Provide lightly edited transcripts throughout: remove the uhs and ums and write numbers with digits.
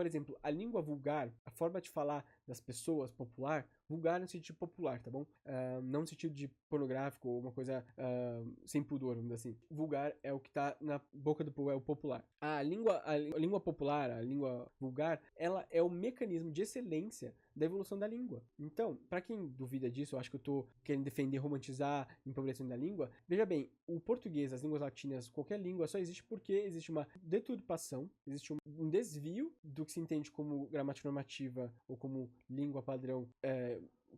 por exemplo, a língua vulgar, a forma de falar das pessoas popular, vulgar no sentido popular, tá bom? Não no sentido de pornográfico ou uma coisa sem pudor, vamos dizer assim. Vulgar é o que tá na boca do povo, é o popular. A língua popular, a língua vulgar, ela é o mecanismo de excelência da evolução da língua. Então, para quem duvida disso, eu acho que eu tô querendo defender, romantizar o empobrecimento da língua. Veja bem, o português, as línguas latinas, qualquer língua só existe porque existe uma deturpação, existe um desvio do que se entende como gramática normativa ou como língua padrão,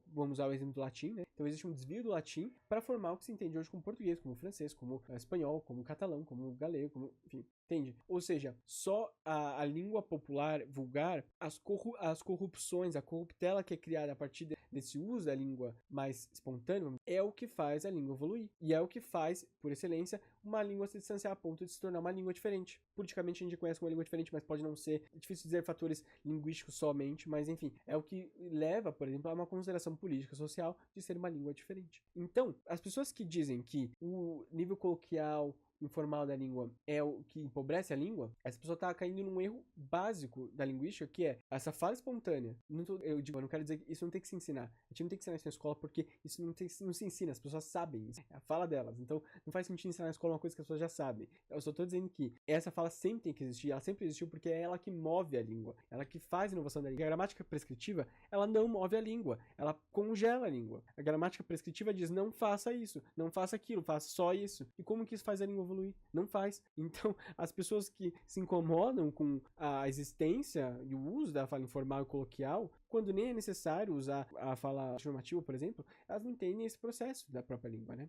vamos usar o exemplo do latim, né? Então existe um desvio do latim para formar o que se entende hoje como português, como francês, como espanhol, como catalão, como galego, como, enfim, entende? Ou seja, só a língua popular, vulgar, as corrupções, a corruptela que é criada a partir desse uso da língua mais espontâneo, é o que faz a língua evoluir. E é o que faz, por excelência, uma língua se distanciar a ponto de se tornar uma língua diferente. Politicamente a gente conhece uma língua diferente, mas pode não ser. É difícil dizer fatores linguísticos somente, mas enfim, é o que leva, por exemplo, a uma consideração política, social de ser uma língua diferente. Então, as pessoas que dizem que o nível coloquial, informal da língua é o que empobrece a língua, essa pessoa está caindo num erro básico da linguística, que é essa fala espontânea. Eu não quero dizer que isso não tem que se ensinar. A gente não tem que ensinar isso na escola porque isso não se ensina, as pessoas sabem, isso é a fala delas. Então, não faz sentido ensinar na escola uma coisa que as pessoas já sabem. Eu só estou dizendo que essa fala sempre tem que existir, ela sempre existiu porque é ela que move a língua, ela que faz a inovação da língua. A gramática prescritiva, ela não move a língua, ela congela a língua. A gramática prescritiva diz, não faça isso, não faça aquilo, faça só isso. E como que isso faz a língua evoluir? Não faz. Então, as pessoas que se incomodam com a existência e o uso da fala informal e coloquial, quando nem é necessário usar a fala normativa, por exemplo, elas não entendem esse processo da própria língua, né?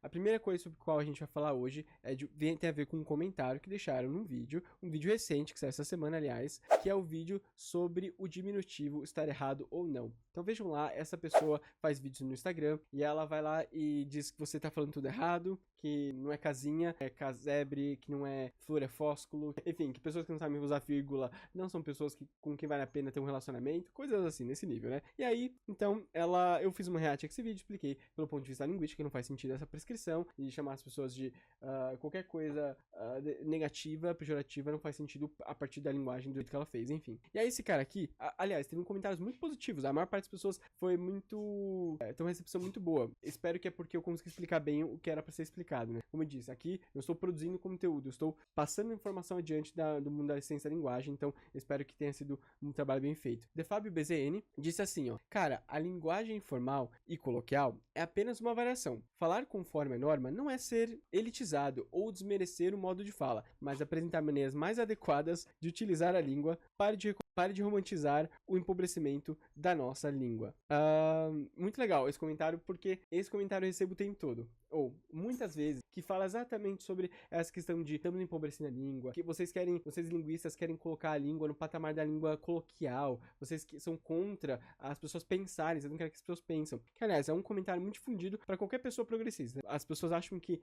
A primeira coisa sobre a qual a gente vai falar hoje tem a ver com um comentário que deixaram num vídeo, um vídeo recente, que saiu essa semana, aliás, que é o vídeo sobre o diminutivo estar errado ou não. Então vejam lá, essa pessoa faz vídeos no Instagram e ela vai lá e diz que você tá falando tudo errado, que não é casinha, é casebre, que não é flor, é fósculo, enfim, que pessoas que não sabem usar vírgula não são pessoas com quem vale a pena ter um relacionamento, coisas assim, nesse nível, né? E aí, então, eu fiz uma react a esse vídeo, expliquei pelo ponto de vista linguístico que não faz sentido essa prescrição e chamar as pessoas de qualquer coisa negativa, pejorativa, não faz sentido a partir da linguagem do jeito que ela fez, enfim. E aí esse cara aqui, aliás, teve comentários muito positivos, a maior parte das pessoas foi muito... tem uma recepção muito boa. Espero que é porque eu consegui explicar bem o que era pra ser explicado, né? Como eu disse, aqui eu estou produzindo conteúdo, eu estou passando informação adiante do mundo da ciência da linguagem, então espero que tenha sido um trabalho bem feito. De Fábio BZN disse assim, ó, cara, a linguagem informal e coloquial é apenas uma variação. Falar conforme a norma não é ser elitizado ou desmerecer o modo de fala, mas apresentar maneiras mais adequadas de utilizar a língua. Pare de romantizar o empobrecimento da nossa língua. Muito legal esse comentário, porque esse comentário eu recebo o tempo todo. Ou, muitas vezes, que fala exatamente sobre essa questão de estamos empobrecendo a língua, que vocês linguistas querem colocar a língua no patamar da língua coloquial, vocês que são contra as pessoas pensarem, vocês não querem que as pessoas pensam. Que, aliás, é um comentário muito difundido para qualquer pessoa progressista. As pessoas acham que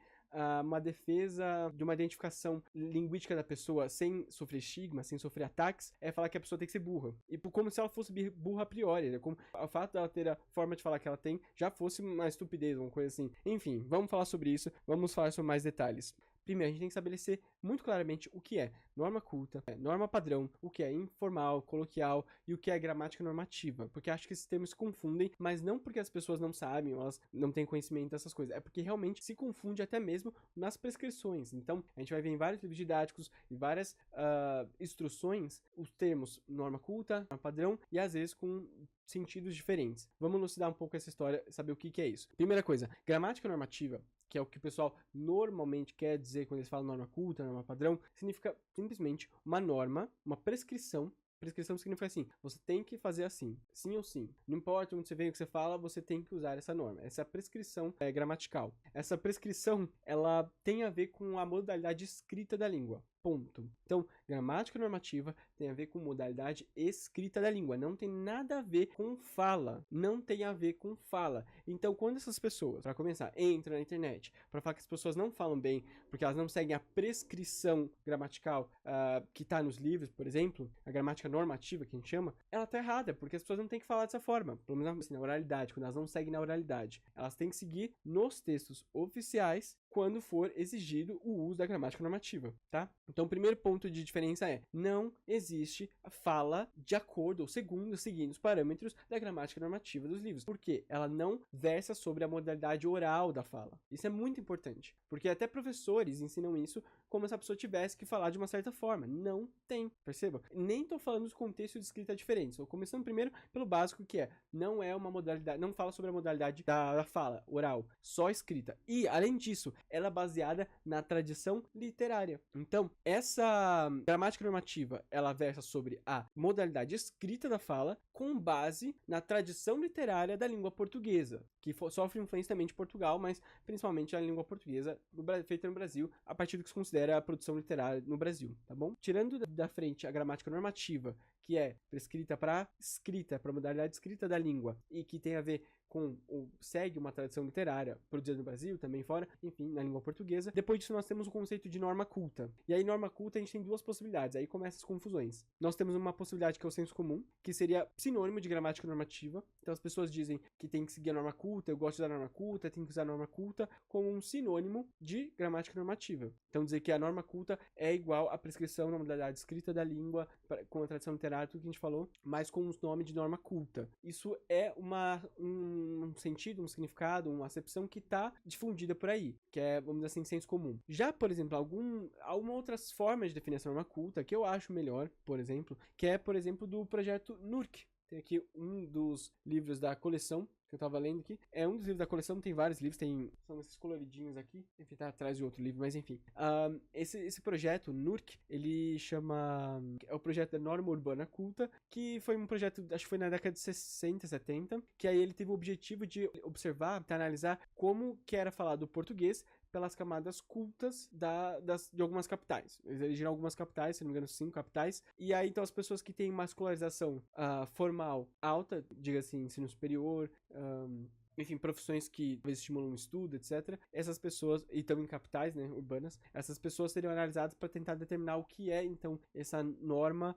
uma defesa de uma identificação linguística da pessoa sem sofrer estigma, sem sofrer ataques, é falar que a pessoa tem que ser burra. E como se ela fosse burra a priori, né? Como o fato dela ter a forma de falar que ela tem já fosse uma estupidez, uma coisa assim. Enfim, vamos falar sobre isso, vamos falar sobre mais detalhes. Primeiro, a gente tem que estabelecer muito claramente o que é norma culta, norma padrão, o que é informal, coloquial e o que é gramática normativa. Porque acho que esses termos se confundem, mas não porque as pessoas não sabem ou elas não têm conhecimento dessas coisas. É porque realmente se confunde até mesmo nas prescrições. Então, a gente vai ver em vários livros didáticos e várias instruções os termos norma culta, norma padrão e às vezes com sentidos diferentes. Vamos elucidar um pouco essa história, saber o que é isso. Primeira coisa, gramática normativa, que é o que o pessoal normalmente quer dizer quando eles falam norma culta, norma padrão, significa simplesmente uma norma, uma prescrição. Prescrição significa assim, você tem que fazer assim, sim ou sim. Não importa onde você vem, o que você fala, você tem que usar essa norma. Essa prescrição é gramatical. Essa prescrição, ela tem a ver com a modalidade escrita da língua. Ponto. Então, gramática normativa tem a ver com modalidade escrita da língua. Não tem nada a ver com fala. Não tem a ver com fala. Então, quando essas pessoas, para começar, entram na internet para falar que as pessoas não falam bem porque elas não seguem a prescrição gramatical que está nos livros, por exemplo, a gramática normativa que a gente chama, ela tá errada, porque as pessoas não têm que falar dessa forma. Pelo menos assim, na oralidade, quando elas não seguem na oralidade. Elas têm que seguir nos textos oficiais quando for exigido o uso da gramática normativa, tá? Então, o primeiro ponto de diferença é: não existe fala de acordo ou seguindo os parâmetros da gramática normativa dos livros, porque ela não versa sobre a modalidade oral da fala. Isso é muito importante, porque até professores ensinam isso como se a pessoa tivesse que falar de uma certa forma. Não tem, perceba? Nem tô falando dos contextos de escrita diferentes. Estou começando primeiro pelo básico, que é: não é uma modalidade, não fala sobre a modalidade da fala oral, só escrita. E, além disso, ela é baseada na tradição literária. Então, essa gramática normativa, ela versa sobre a modalidade escrita da fala com base na tradição literária da língua portuguesa, que sofre influência também de Portugal, mas principalmente a língua portuguesa feita no Brasil, a partir do que se considera a produção literária no Brasil, tá bom? Tirando da frente a gramática normativa, que é prescrita para escrita, para modalidade escrita da língua, e que tem a ver com segue uma tradição literária produzida no Brasil, também fora, enfim, na língua portuguesa. Depois disso, nós temos o conceito de norma culta. E aí, norma culta, a gente tem duas possibilidades, aí começam as confusões. Nós temos uma possibilidade que é o senso comum, que seria sinônimo de gramática normativa. Então, as pessoas dizem que tem que seguir a norma culta, eu gosto da norma culta, tem que usar a norma culta como um sinônimo de gramática normativa. Então, dizer que a norma culta é igual à prescrição na modalidade escrita da língua, com a tradição literária, tudo que a gente falou, mas com os nomes de norma culta. Isso é um sentido, um significado, uma acepção que está difundida por aí, que é, vamos dizer assim, senso comum. Já, por exemplo, algumas outras formas de definir essa norma culta que eu acho melhor, por exemplo, que é, por exemplo, do projeto NURC. Tem aqui um dos livros da coleção que eu tava lendo aqui. É um dos livros da coleção, tem vários livros, são esses coloridinhos aqui. Enfim, tá atrás de outro livro, mas enfim. Esse projeto, NURC, ele chama... É o projeto da Norma Urbana Culta, que foi um projeto, acho que foi na década de 60, 70, que aí ele teve o objetivo de observar, analisar como que era falado o português pelas camadas cultas de algumas capitais. Eles elegeram algumas capitais, se não me engano, 5 capitais. E aí, então, as pessoas que têm uma escolarização formal alta, diga assim, ensino superior, enfim, profissões que talvez estimulam o estudo, etc. Essas pessoas, e também capitais, né, urbanas, essas pessoas seriam analisadas para tentar determinar o que é, então, essa norma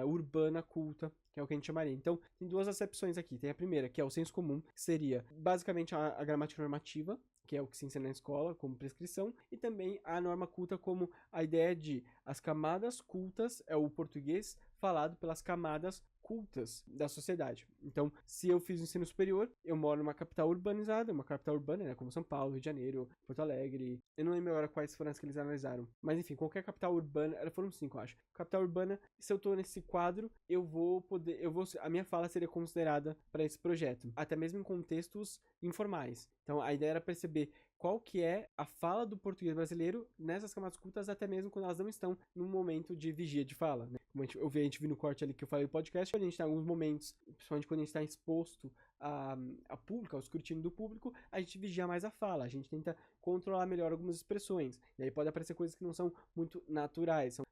urbana culta, que é o que a gente chamaria. Então, tem duas acepções aqui. Tem a primeira, que é o senso comum, que seria basicamente a gramática normativa, que é o que se ensina na escola como prescrição, e também a norma culta como a ideia de as camadas cultas é o português falado pelas camadas cultas da sociedade. Então, se eu fiz o ensino superior, eu moro numa capital urbanizada, uma capital urbana, né, como São Paulo, Rio de Janeiro, Porto Alegre. Eu não lembro agora quais foram as que eles analisaram, mas enfim, qualquer capital urbana, foram 5, eu acho. Capital urbana, se eu tô nesse quadro, a minha fala seria considerada para esse projeto, até mesmo em contextos informais. Então, a ideia era perceber qual que é a fala do português brasileiro nessas camadas cultas, até mesmo quando elas não estão num momento de vigia de fala, né? Como a gente viu no corte ali que eu falei do podcast, a gente tem alguns momentos, principalmente quando a gente está exposto a público, ao escrutínio do público, a gente vigia mais a fala, a gente tenta controlar melhor algumas expressões, e aí pode aparecer coisas que não são muito naturais, são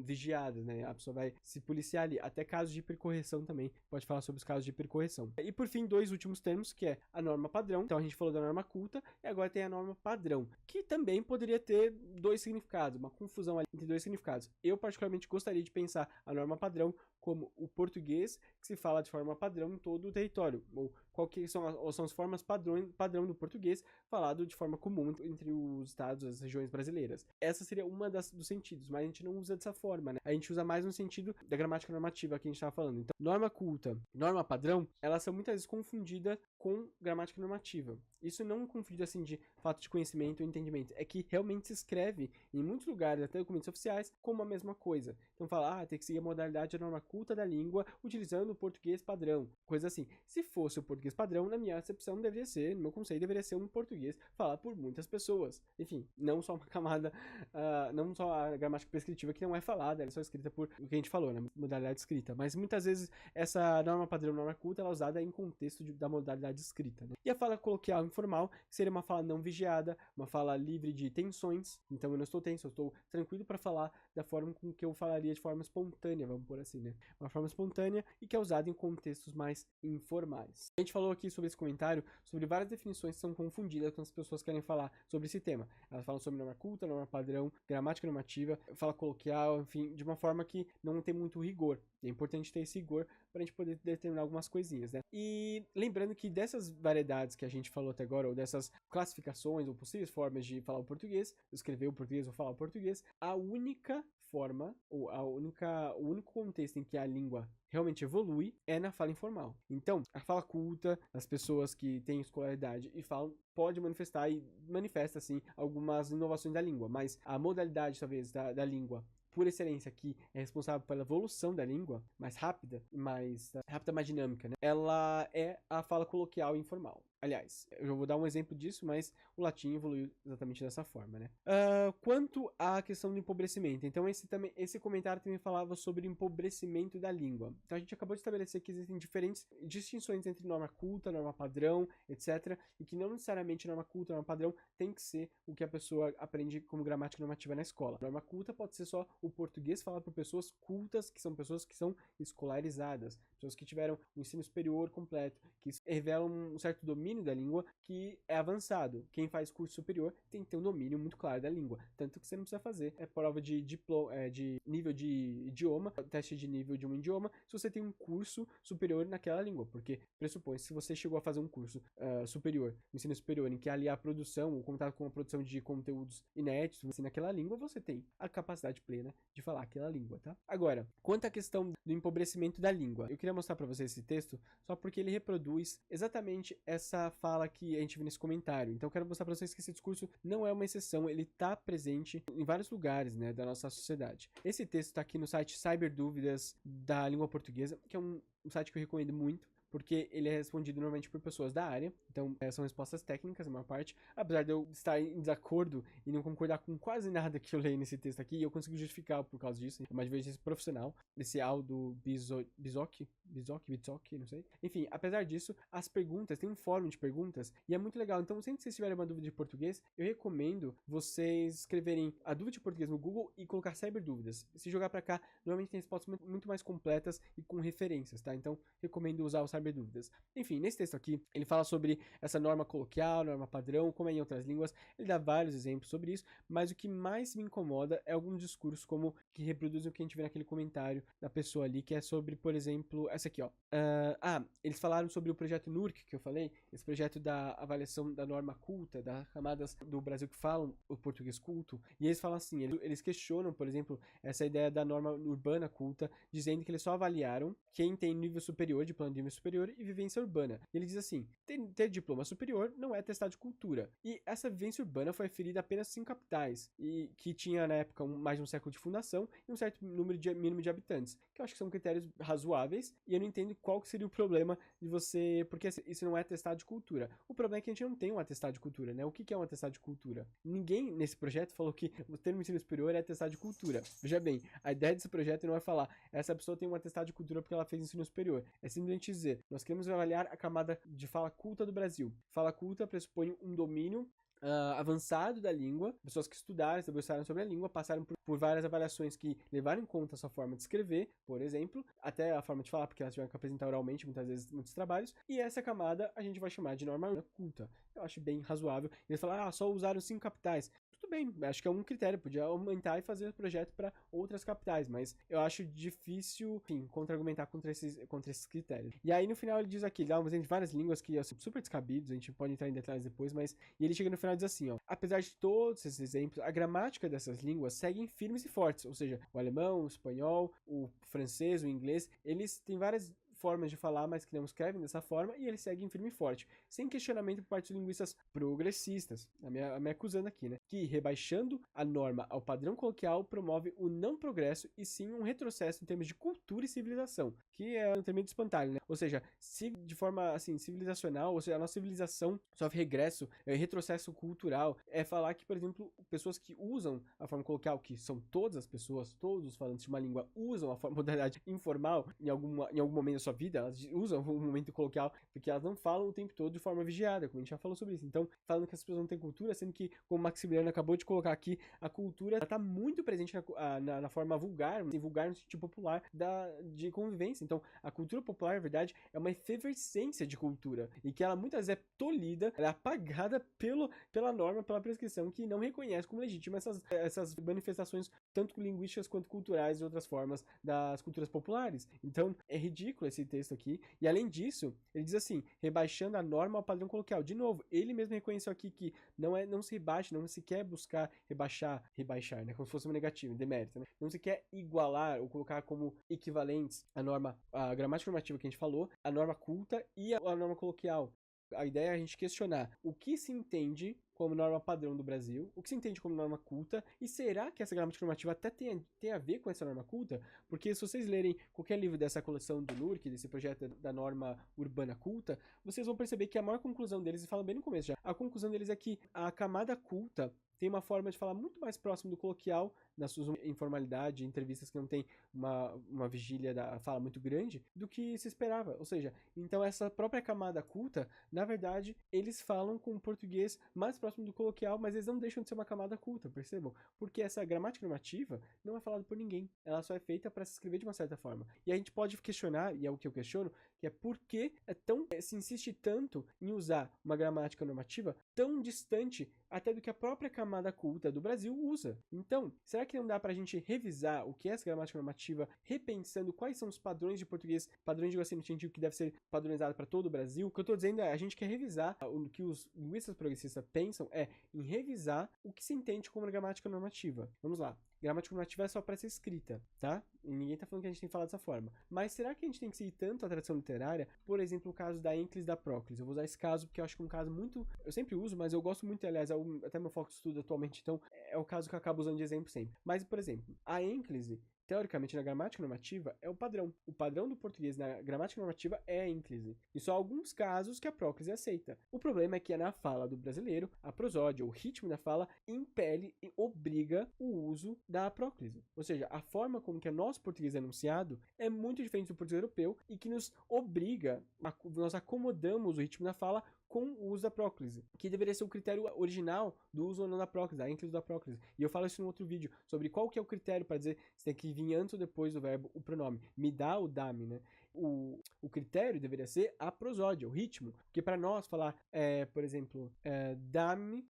vigiadas, né? A pessoa vai se policiar ali. Até casos de hipercorreção também, pode falar sobre os casos de hipercorreção. E por fim, dois últimos termos, que é a norma padrão. Então a gente falou da norma culta, e agora tem a norma padrão, que também poderia ter dois significados, uma confusão ali entre dois significados. Eu particularmente gostaria de pensar a norma padrão como o português que se fala de forma padrão em todo o território, ou quais são as formas padrão do português falado de forma comum entre os estados, as regiões brasileiras. Essa seria uma dos sentidos, mas a gente não usa dessa forma, né? A gente usa mais no sentido da gramática normativa que a gente estava falando. Então, norma culta, norma padrão, elas são muitas vezes confundidas com gramática normativa. Isso não é um conflito assim de fato de conhecimento ou entendimento, é que realmente se escreve em muitos lugares, até documentos oficiais, como a mesma coisa. Então fala, tem que seguir a modalidade da norma culta da língua utilizando o português padrão, coisa assim. Se fosse o português padrão, na minha acepção deveria ser, no meu conceito, deveria ser um português falado por muitas pessoas. Enfim, não só uma camada, não só a gramática prescritiva que não é falada, ela é só escrita por o que a gente falou, né, modalidade escrita. Mas muitas vezes essa norma padrão, norma culta, ela é usada em contexto da modalidade escrita, né? E a fala coloquial informal, que seria uma fala não vigiada, uma fala livre de tensões. Então eu não estou tenso, eu estou tranquilo para falar da forma com que eu falaria de forma espontânea, vamos por assim, né? Uma forma espontânea e que é usada em contextos mais informais. A gente falou aqui sobre esse comentário, sobre várias definições que são confundidas quando as pessoas querem falar sobre esse tema. Elas falam sobre norma culta, norma padrão, gramática normativa, fala coloquial, enfim, de uma forma que não tem muito rigor. É importante ter esse rigor para a gente poder determinar algumas coisinhas, né? E lembrando que dessas variedades que a gente falou até agora, ou dessas classificações ou possíveis formas de falar o português, escrever o português ou falar o português, a única forma, ou o único contexto em que a língua realmente evolui é na fala informal. Então, a fala culta, as pessoas que têm escolaridade e falam, pode manifestar e manifesta, sim, algumas inovações da língua, mas a modalidade, talvez, da língua por excelência, que é responsável pela evolução da língua, mais rápida, mais dinâmica, né? Ela é a fala coloquial e informal. Aliás, eu vou dar um exemplo disso, mas o latim evoluiu exatamente dessa forma, né? Quanto à questão do empobrecimento, então esse comentário também falava sobre o empobrecimento da língua. Então a gente acabou de estabelecer que existem diferentes distinções entre norma culta, norma padrão, etc. E que não necessariamente norma culta, norma padrão tem que ser o que a pessoa aprende como gramática normativa na escola. Norma culta pode ser só o português falado por pessoas cultas, que são pessoas que são escolarizadas, pessoas que tiveram um ensino superior completo, que revelam um certo domínio da língua que é avançado. Quem faz curso superior tem que ter um domínio muito claro da língua. Tanto que você não precisa fazer prova de de nível de idioma, teste de nível de um idioma, se você tem um curso superior naquela língua. Porque pressupõe, se você chegou a fazer um curso superior, ensino superior, em que ali a produção, o contato com a produção de conteúdos inéditos, você naquela língua, você tem a capacidade plena de falar aquela língua, tá? Agora, quanto à questão do empobrecimento da língua, eu queria mostrar para vocês esse texto só porque ele reproduz exatamente essa fala que a gente viu nesse comentário. Então eu quero mostrar para vocês que esse discurso não é uma exceção, ele está presente em vários lugares, né, da nossa sociedade. Esse texto está aqui no site Cyberdúvidas da Língua Portuguesa, que é um site que eu recomendo muito, porque ele é respondido normalmente por pessoas da área, então são respostas técnicas, a maior parte, apesar de eu estar em desacordo e não concordar com quase nada que eu leio nesse texto aqui, eu consigo justificar por causa disso, é uma divergência profissional, desse Aldo Bizocchi, não sei. Enfim, apesar disso, as perguntas, tem um fórum de perguntas, e é muito legal, então sempre que vocês tiverem uma dúvida de português, eu recomendo vocês escreverem a dúvida de português no Google e colocar cyberdúvidas. Se jogar pra cá, normalmente tem respostas muito mais completas e com referências, tá? Então, recomendo usar o cyberdúvidas. Enfim, nesse texto aqui, ele fala sobre essa norma coloquial, norma padrão, como é em outras línguas, ele dá vários exemplos sobre isso, mas o que mais me incomoda é alguns discursos como que reproduzem o que a gente vê naquele comentário da pessoa ali, que é sobre, por exemplo, essa aqui, ó. Eles falaram sobre o projeto NURC, que eu falei, esse projeto da avaliação da norma culta, das camadas do Brasil que falam o português culto, e eles falam assim, eles questionam, por exemplo, essa ideia da norma urbana culta, dizendo que eles só avaliaram quem tem nível superior, diploma de nível superior e vivência urbana. E ele diz assim, ter diploma superior não é atestado de cultura. E essa vivência urbana foi aferida apenas 5 capitais, e que tinha na época mais de um século de fundação e um certo número mínimo de habitantes, que eu acho que são critérios razoáveis, e eu não entendo qual que seria o problema de você, porque isso não é atestado de cultura. O problema é que a gente não tem um atestado de cultura, né? O que é um atestado de cultura? Ninguém nesse projeto falou que o termo ensino superior é atestado de cultura. Veja bem, a ideia desse projeto não é falar, essa pessoa tem um atestado de cultura porque ela fez ensino superior. É simplesmente dizer, nós queremos avaliar a camada de fala culta do Brasil. Fala culta pressupõe um domínio avançado da língua, pessoas que estudaram, se debruçaram sobre a língua, passaram por várias avaliações que levaram em conta a sua forma de escrever, por exemplo, até a forma de falar, porque elas tiveram que apresentar oralmente, muitas vezes, muitos trabalhos, e essa camada a gente vai chamar de norma culta. Eu acho bem razoável. Eles falaram, só usaram 5 capitais. Tudo bem, acho que é um critério, podia aumentar e fazer o projeto para outras capitais, mas eu acho difícil, enfim, contra-argumentar contra esses critérios. E aí no final ele diz aqui, ele dá um exemplo de várias línguas que são super descabidos, a gente pode entrar em detalhes depois, mas e ele chega no final e diz assim, ó, apesar de todos esses exemplos, a gramática dessas línguas seguem firmes e fortes, ou seja, o alemão, o espanhol, o francês, o inglês, eles têm várias formas de falar, mas que não escrevem dessa forma, e eles seguem firme e forte, sem questionamento por parte de linguistas progressistas, me acusando aqui, né, que rebaixando a norma ao padrão coloquial promove o não progresso e sim um retrocesso em termos de cultura e civilização, que é um termo de espantalho, né, ou seja, se de forma, assim, civilizacional, ou seja, a nossa civilização sofre regresso, retrocesso cultural, é falar que, por exemplo, pessoas que usam a forma coloquial, que são todas as pessoas, todos os falantes de uma língua usam a modalidade informal em algum momento sua vida, elas usam o momento coloquial, porque elas não falam o tempo todo de forma vigiada, como a gente já falou sobre isso. Então, falando que as pessoas não têm cultura, sendo que como Adriano acabou de colocar aqui, a cultura está muito presente na forma vulgar, assim, vulgar no sentido popular de convivência. Então, a cultura popular, na verdade, é uma efervescência de cultura, e que ela muitas vezes é tolhida, ela é apagada pela norma, pela prescrição, que não reconhece como legítima essas manifestações, tanto linguísticas quanto culturais, de outras formas das culturas populares. Então, é ridículo esse texto aqui, e além disso, ele diz assim, rebaixando a norma ao padrão coloquial. De novo, ele mesmo reconheceu aqui que não se rebaixa, não se quer buscar rebaixar, né, como se fosse um negativo, um demérito, né? Não se quer igualar ou colocar como equivalentes a gramática normativa que a gente falou, a norma culta e a norma coloquial. A ideia é a gente questionar o que se entende como norma padrão do Brasil, o que se entende como norma culta, e será que essa gramática normativa até tem a ver com essa norma culta? Porque se vocês lerem qualquer livro dessa coleção do NURC, desse projeto da norma urbana culta, vocês vão perceber que a maior conclusão deles, e falam bem no começo já, a conclusão deles é que a camada culta tem uma forma de falar muito mais próximo do coloquial, na sua informalidade, entrevistas que não tem uma vigília da fala muito grande, do que se esperava. Ou seja, então essa própria camada culta, na verdade, eles falam com um português mais próximo do coloquial, mas eles não deixam de ser uma camada culta, percebam? Porque essa gramática normativa não é falada por ninguém. Ela só é feita para se escrever de uma certa forma. E a gente pode questionar, e é o que eu questiono, que é por que se insiste tanto em usar uma gramática normativa tão distante até do que a própria camada culta do Brasil usa. Então, será que não dá pra gente revisar o que é essa gramática normativa, repensando quais são os padrões de português, padrões de no sentido que deve ser padronizado para todo o Brasil? O que eu tô dizendo é, a gente quer revisar, o que os linguistas progressistas pensam é em revisar o que se entende como gramática normativa. Vamos lá. Gramática normativa é só para ser escrita, tá? E ninguém tá falando que a gente tem que falar dessa forma. Mas será que a gente tem que seguir tanto a tradição literária? Por exemplo, o caso da Encles e da Procles. Eu vou usar esse caso porque eu acho que é um caso muito... Eu sempre uso, mas eu gosto muito, aliás, até meu foco de estudo atualmente, então é o caso que eu acabo usando de exemplo sempre. Mas, por exemplo, a ênclise, teoricamente, na gramática normativa, é o padrão. O padrão do português na gramática normativa é a ênclise. E só alguns casos que a próclise aceita. O problema é que na fala do brasileiro, a prosódia, o ritmo da fala, impele e obriga o uso da próclise. Ou seja, a forma como que o nosso português é enunciado é muito diferente do português europeu e que nos obriga, nós acomodamos o ritmo da fala com o uso da próclise, que deveria ser o critério original do uso ou não da próclise, a ênclise da próclise. E eu falo isso em outro vídeo, sobre qual que é o critério para dizer se tem que vir antes ou depois do verbo o pronome. Me dá ou dá-me, né? O critério deveria ser a prosódia, o ritmo. Porque para nós falar, por exemplo, dá-me,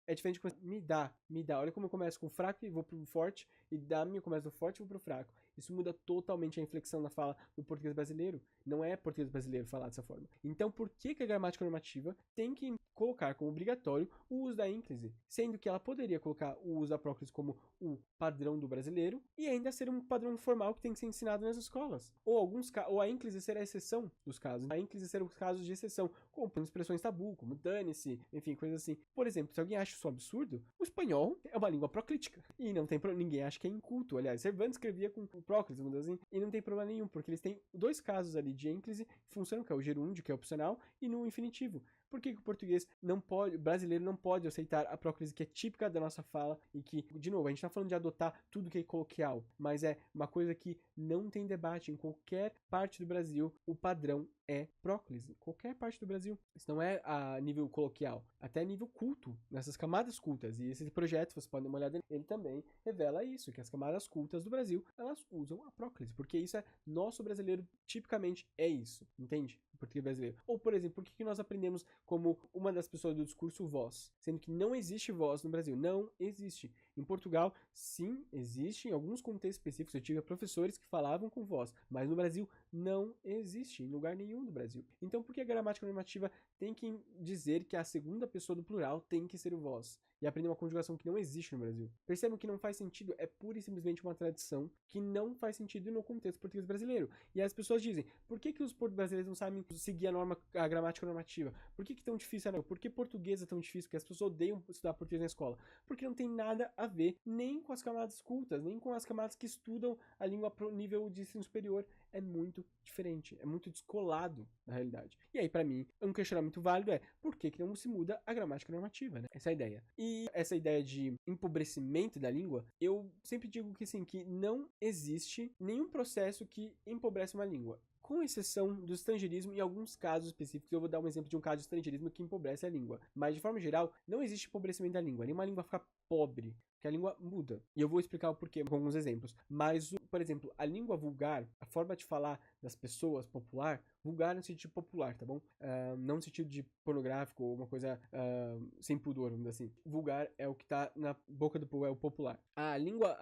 é diferente de me dá. Olha como eu começo com fraco e vou pro forte, e dá-me eu começo do forte e vou pro fraco. Isso muda totalmente a inflexão da fala do português brasileiro. Não é português brasileiro falar dessa forma. Então, por que a gramática normativa tem que colocar como obrigatório o uso da ênclise? Sendo que ela poderia colocar o uso da próclise como o padrão do brasileiro e ainda ser um padrão formal que tem que ser ensinado nas escolas. Ou a ênclise ser a exceção dos casos. A ênclise ser os casos de exceção, como expressões tabu, como dane-se, enfim, coisas assim. Por exemplo, se alguém acha isso um absurdo, o espanhol é uma língua proclítica. E não tem ninguém acha que é inculto. Aliás, Cervantes escrevia com próclise, vamos dizer assim, e não tem problema nenhum, porque eles têm dois casos ali de ênclise que funcionam, que é o gerúndio, que é opcional, e no infinitivo. Por que o português não pode, o brasileiro não pode aceitar a próclise que é típica da nossa fala e que, de novo, a gente tá falando de adotar tudo que é coloquial, mas é uma coisa que não tem debate em qualquer parte do Brasil, o padrão é próclise. Qualquer parte do Brasil. Isso não é a nível coloquial, até nível culto, nessas camadas cultas. E esse projeto, vocês podem dar uma olhada, ele também revela isso, que as camadas cultas do Brasil, elas usam a próclise, porque isso é nosso brasileiro, tipicamente é isso, entende? O português brasileiro. Ou, por exemplo, por que nós aprendemos como uma das pessoas do discurso voz, sendo que não existe voz no Brasil? Não existe. Em Portugal, sim, existe em alguns contextos específicos. Eu tive professores que falavam com voz, mas no Brasil não existe, em lugar nenhum do Brasil. Então, por que a gramática normativa tem que dizer que a segunda pessoa do plural tem que ser o voz? E aprender uma conjugação que não existe no Brasil. Percebam que não faz sentido, é pura e simplesmente uma tradição que não faz sentido no contexto português brasileiro. E as pessoas dizem, por que os brasileiros não sabem seguir a gramática normativa? Por que tão difícil? Por que português é tão difícil? Porque as pessoas odeiam estudar português na escola. Porque não tem nada a ver nem com as camadas cultas, nem com as camadas que estudam a língua pro nível de ensino superior. é muito diferente, é muito descolado da realidade. E aí, para mim, um questionamento válido é por que não se muda a gramática normativa, né? Essa é a ideia. E essa ideia de empobrecimento da língua, eu sempre digo que, assim, que não existe nenhum processo que empobrece uma língua, com exceção do estrangeirismo e alguns casos específicos. Eu vou dar um exemplo de um caso de estrangeirismo que empobrece a língua. Mas, de forma geral, não existe empobrecimento da língua. Nenhuma língua fica pobre, porque a língua muda. E eu vou explicar o porquê com alguns exemplos. Mas, por exemplo, a língua vulgar, a forma de falar das pessoas popular, vulgar no sentido popular, tá bom? Não no sentido de pornográfico ou uma coisa sem pudor, vamos dizer assim. Vulgar é o que tá na boca do povo, é o popular. A língua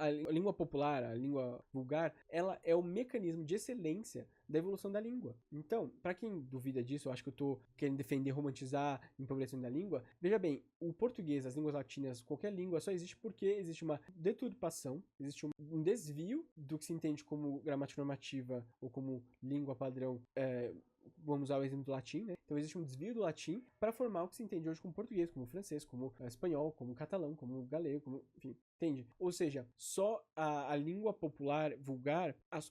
popular, a língua vulgar, ela é o mecanismo de excelência da evolução da língua. Então, para quem duvida disso, eu acho que eu tô querendo defender, romantizar o empobrecimento da língua. Veja bem, o português, as línguas latinas, qualquer língua só existe porque existe uma deturpação, existe um desvio do que se entende como gramática normativa ou como língua padrão, vamos usar o exemplo do latim, né? Então existe um desvio do latim para formar o que se entende hoje como português, como francês, como espanhol, como catalão, como galego, como, enfim, entende? Ou seja, só a língua popular, vulgar, as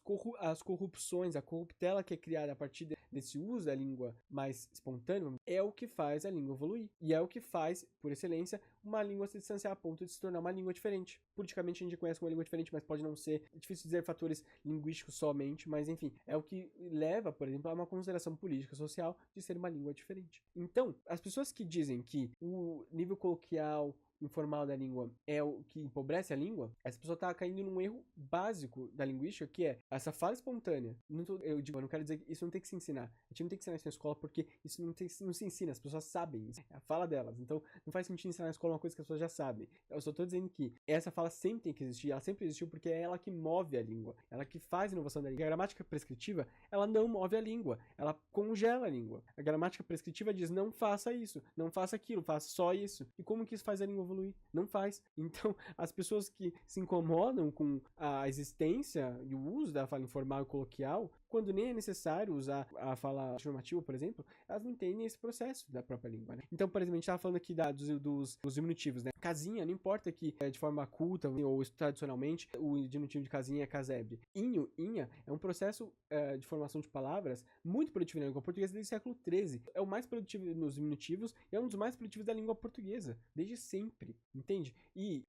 corrupções, a corruptela que é criada a partir desse uso da língua mais espontâneo, é o que faz a língua evoluir. E é o que faz, por excelência, uma língua se distanciar a ponto de se tornar uma língua diferente. Politicamente a gente conhece uma língua diferente, mas pode não ser. É difícil dizer fatores linguísticos somente, mas enfim, é o que leva, por exemplo, a uma consideração política, social de ser uma língua diferente. Então, as pessoas que dizem que o nível coloquial, informal da língua é o que empobrece a língua, essa pessoa está caindo num erro básico da linguística, que é essa fala espontânea. Eu não quero dizer que isso não tem que se ensinar. A gente não tem que ensinar isso na escola porque isso não se ensina, as pessoas sabem, isso é a fala delas. Então, não faz sentido ensinar na escola uma coisa que as pessoas já sabem. Eu só estou dizendo que essa fala sempre tem que existir, ela sempre existiu porque é ela que move a língua, ela que faz a inovação da língua. A gramática prescritiva, ela não move a língua, ela congela a língua. A gramática prescritiva diz, não faça isso, não faça aquilo, faça só isso. E como que isso faz a língua evoluir? Não faz. Então, as pessoas que se incomodam com a existência e o uso da fala informal e coloquial, quando nem é necessário usar a fala normativa, por exemplo, elas não entendem esse processo da própria língua, né? Então, por exemplo, a gente estava falando aqui dos diminutivos, né? Casinha, não importa que de forma culta ou tradicionalmente, o diminutivo de casinha é casebre. Inho, inha, é um processo de formação de palavras muito produtivo na língua portuguesa desde o século XIII. É o mais produtivo nos diminutivos e é um dos mais produtivos da língua portuguesa, desde sempre, entende? E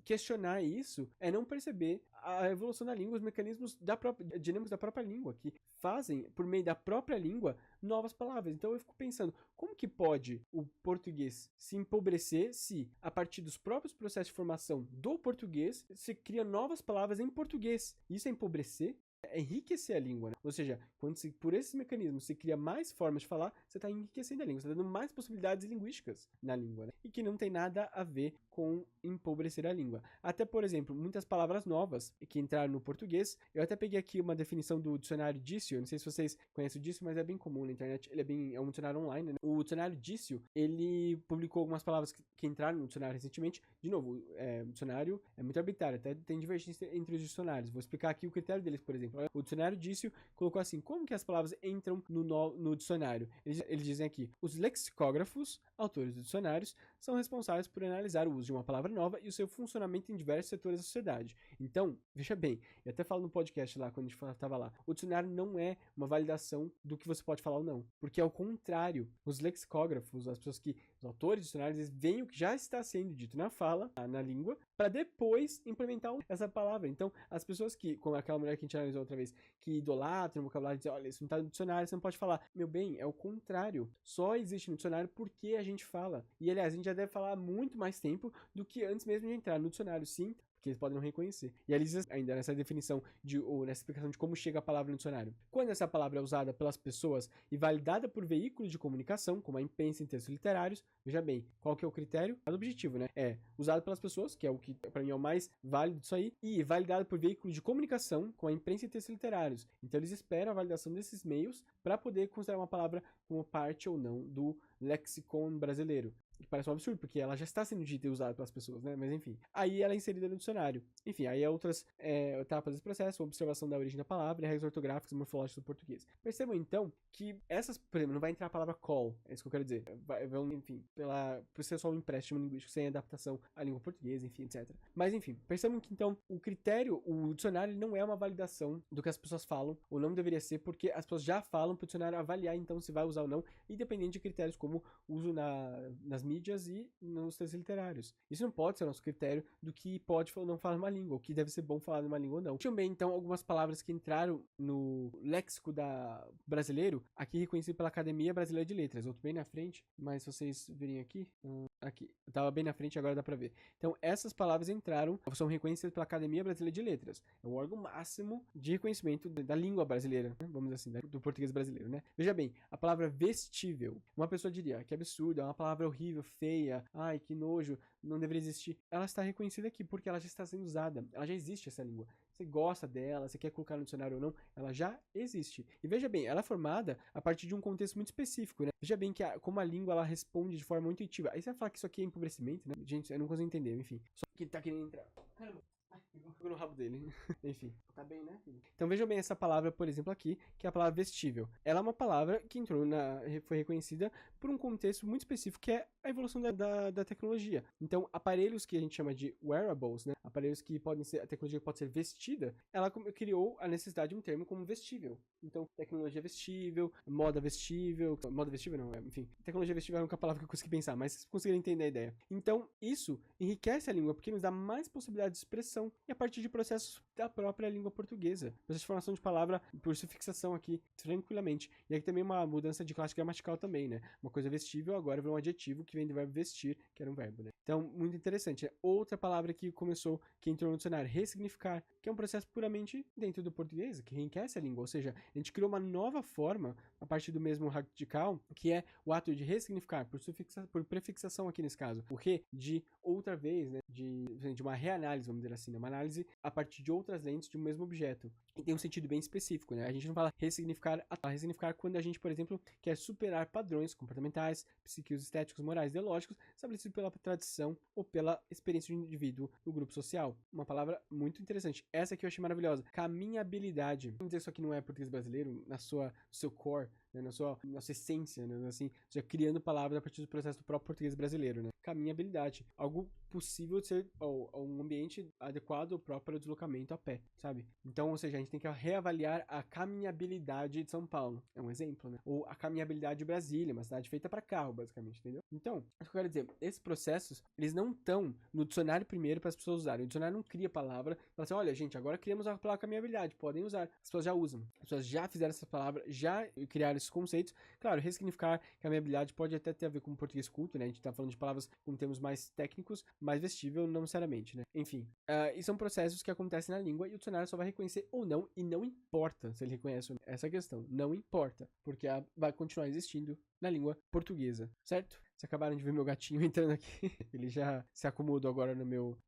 questionar isso é não perceber a evolução da língua, os mecanismos dinâmicos da própria língua, que fazem, por meio da própria língua, novas palavras. Então eu fico pensando, como que pode o português se empobrecer se, a partir dos próprios processos de formação do português, se cria novas palavras em português? Isso é empobrecer? É enriquecer a língua, né? Ou seja, quando por esses mecanismos se cria mais formas de falar, você está enriquecendo a língua, você está dando mais possibilidades linguísticas na língua, né? E que não tem nada a ver com empobrecer a língua. Até, por exemplo, muitas palavras novas que entraram no português, eu até peguei aqui uma definição do dicionário Dício, não sei se vocês conhecem o Dício, mas é bem comum na internet, ele é um dicionário online, né? O dicionário Dício, ele publicou algumas palavras que entraram no dicionário recentemente. De novo, o dicionário é muito arbitrário, até tem divergência entre os dicionários. Vou explicar aqui o critério deles, por exemplo. O dicionário Dício colocou assim, como que as palavras entram no dicionário? Eles dizem aqui, os lexicógrafos, autores dos dicionários, são responsáveis por analisar o uso de uma palavra nova e o seu funcionamento em diversos setores da sociedade. Então, veja bem, eu até falo no podcast lá, quando a gente estava lá, o dicionário não é uma validação do que você pode falar ou não, porque ao contrário, os lexicógrafos, os autores dos dicionários, eles veem o que já está sendo dito na fala, na língua, para depois implementar essa palavra. Então, as pessoas que, como aquela mulher que a gente analisou outra vez, que idolatram o vocabulário e dizem, olha, isso não está no dicionário, você não pode falar. Meu bem, é o contrário. Só existe no dicionário porque a gente fala. E, aliás, a gente já deve falar há muito mais tempo do que antes mesmo de entrar no dicionário, sim, porque eles podem não reconhecer. E ali diz ainda nessa definição, ou nessa explicação de como chega a palavra no dicionário. Quando essa palavra é usada pelas pessoas e validada por veículos de comunicação, como a imprensa em textos literários, veja bem, qual que é o critério? O objetivo, né? É usado pelas pessoas, que é o que para mim é o mais válido disso aí, e validado por veículos de comunicação, com a imprensa em textos literários. Então eles esperam a validação desses meios para poder considerar uma palavra como parte ou não do lexicon brasileiro. que parece um absurdo, porque ela já está sendo dita e usada pelas pessoas, né? Mas enfim. Aí ela é inserida no dicionário. Enfim, aí outras etapas desse processo, observação da origem da palavra e regras ortográficas e morfológicas do português. Percebam então que essas, por exemplo, não vai entrar a palavra call, é isso que eu quero dizer. Enfim, por ser só um empréstimo linguístico sem adaptação à língua portuguesa, enfim, etc. Mas enfim, percebam que então o dicionário não é uma validação do que as pessoas falam, ou não deveria ser, porque as pessoas já falam para o dicionário avaliar então se vai usar ou não, independente de critérios como uso nas mídias e nos textos literários. Isso não pode ser o nosso critério do que pode ou não falar uma língua, o que deve ser bom falar numa língua ou não. Também, então, algumas palavras que entraram no léxico brasileiro, aqui reconhecido pela Academia Brasileira de Letras. Eu tô bem na frente, mas se vocês virem aqui, aqui, eu tava bem na frente, agora dá pra ver. Então, essas palavras são reconhecidas pela Academia Brasileira de Letras. É o órgão máximo de reconhecimento da língua brasileira, né? Vamos dizer assim, do português brasileiro, né? Veja bem, a palavra vestível, uma pessoa diria, que absurdo, é uma palavra horrível, feia, ai, que nojo, não deveria existir. Ela está reconhecida aqui porque ela já está sendo usada, ela já existe essa língua. Você gosta dela, você quer colocar no dicionário ou não, ela já existe. E veja bem, ela é formada a partir de um contexto muito específico, né? Veja bem que como a língua ela responde de forma muito intuitiva. Aí você vai falar que isso aqui é empobrecimento, né? Gente, eu não consigo entender, enfim. Só que ele tá querendo entrar. Caramba. Ficou no rabo dele. Enfim, tá bem, né, filho? Então vejam bem essa palavra, por exemplo, aqui, que é a palavra vestível. Ela é uma palavra que foi reconhecida por um contexto muito específico, que é a evolução da tecnologia. Então, aparelhos que a gente chama de wearables, né? Aparelhos que a tecnologia pode ser vestida, ela criou a necessidade de um termo como vestível. Então, tecnologia vestível, moda vestível não, enfim. Tecnologia vestível é a única palavra que eu consegui pensar, mas vocês conseguiram entender a ideia. Então, isso enriquece a língua, porque nos dá mais possibilidades de expressão e a partir de processos da própria língua portuguesa. Processo de formação de palavra por sufixação aqui, tranquilamente. E aqui também uma mudança de classe gramatical também, né? Uma coisa vestível agora virou um adjetivo que vem do verbo vestir, que era um verbo, né? Então, muito interessante. Outra palavra que entrou no dicionário, ressignificar, que é um processo puramente dentro do português, que enriquece a língua. Ou seja, a gente criou uma nova forma, a partir do mesmo radical, que é o ato de ressignificar, por prefixação aqui nesse caso. O re, de outra vez, né? De uma reanálise, vamos dizer assim, né? Uma análise a partir de outras lentes de um mesmo objeto. E tem um sentido bem específico, né? A gente não fala ressignificar quando a gente, por exemplo, quer superar padrões comportamentais, psíquicos, estéticos, morais, ideológicos, estabelecidos pela tradição ou pela experiência do indivíduo no grupo social. Uma palavra muito interessante. Essa aqui eu achei maravilhosa. Caminhabilidade. Vamos dizer que isso aqui não é português brasileiro, no seu core, né? na sua essência, né? Assim, já criando palavras a partir do processo do próprio português brasileiro, né? Caminhabilidade. Algo possível de ser um ambiente adequado próprio para o deslocamento a pé, sabe? Então, ou seja, a gente tem que reavaliar a caminhabilidade de São Paulo, é um exemplo, né? Ou a caminhabilidade de Brasília, uma cidade feita para carro, basicamente, entendeu? Então, o que eu quero dizer, esses processos, eles não estão no dicionário primeiro para as pessoas usarem. O dicionário não cria palavra, fala assim, olha, gente, agora criamos a palavra caminhabilidade, podem usar. As pessoas já usam. As pessoas já fizeram essa palavra, já criaram esses conceitos. Claro, ressignificar caminhabilidade pode até ter a ver com o português culto, né? A gente tá falando de palavras com termos mais técnicos, mais vestível, não necessariamente, né? Enfim, e são processos que acontecem na língua e o dicionário só vai reconhecer ou não, e não importa se ele reconhece ou não. Essa é a questão, não importa, porque vai continuar existindo na língua portuguesa, certo? Vocês acabaram de ver meu gatinho entrando aqui. Ele já se acomodou agora no meu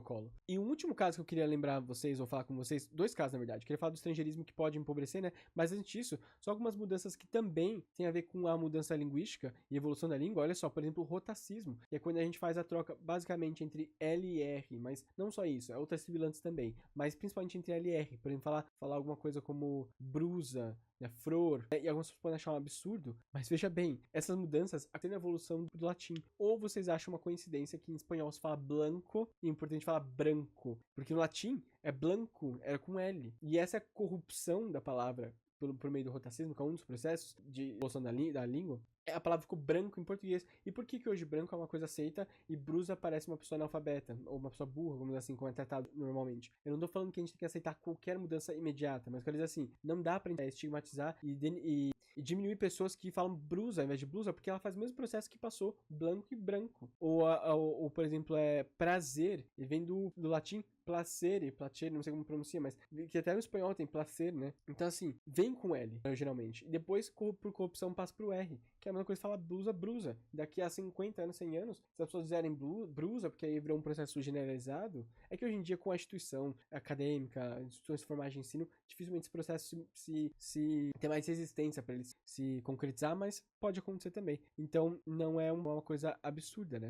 colo. E um último caso que eu queria lembrar vocês, ou falar com vocês, dois casos na verdade. Eu queria falar do estrangeirismo que pode empobrecer, né? Mas antes disso, só algumas mudanças que também tem a ver com a mudança linguística e evolução da língua. Olha só, por exemplo, o rotacismo, que é quando a gente faz a troca basicamente entre L e R, mas não só isso, é outras sibilantes também, mas principalmente entre L e R. Por exemplo, falar alguma coisa como brusa, né, flor, e algumas pessoas podem achar um absurdo, mas veja bem, essas mudanças têm a evolução do latim. Ou vocês acham uma coincidência que em espanhol se fala blanco e em português fala branco, porque no latim é blanco, era com L. E essa corrupção da palavra por meio do rotacismo, que é um dos processos de evolução da língua, a palavra ficou branco em português. E por que hoje branco é uma coisa aceita e brusa parece uma pessoa analfabeta, ou uma pessoa burra, vamos dizer assim, como é tratado normalmente? Eu não tô falando que a gente tem que aceitar qualquer mudança imediata, mas quero dizer assim, não dá pra estigmatizar e diminuir pessoas que falam brusa ao invés de blusa, porque ela faz o mesmo processo que passou blanco e branco. Ou por exemplo, prazer, e vem do latim placere, não sei como pronuncia, mas que até no espanhol tem placer, né? Então assim, vem com L, geralmente. E depois, por corrupção, passa pro R, que é a mesma coisa que fala blusa, brusa. Daqui a 50 anos, 100 anos, se as pessoas dizerem brusa, porque aí virou um processo generalizado, é que hoje em dia, com a instituição acadêmica, instituições formais de ensino, dificilmente esse processo tem mais resistência para ele se concretizar, mas pode acontecer também. Então não é uma coisa absurda, né?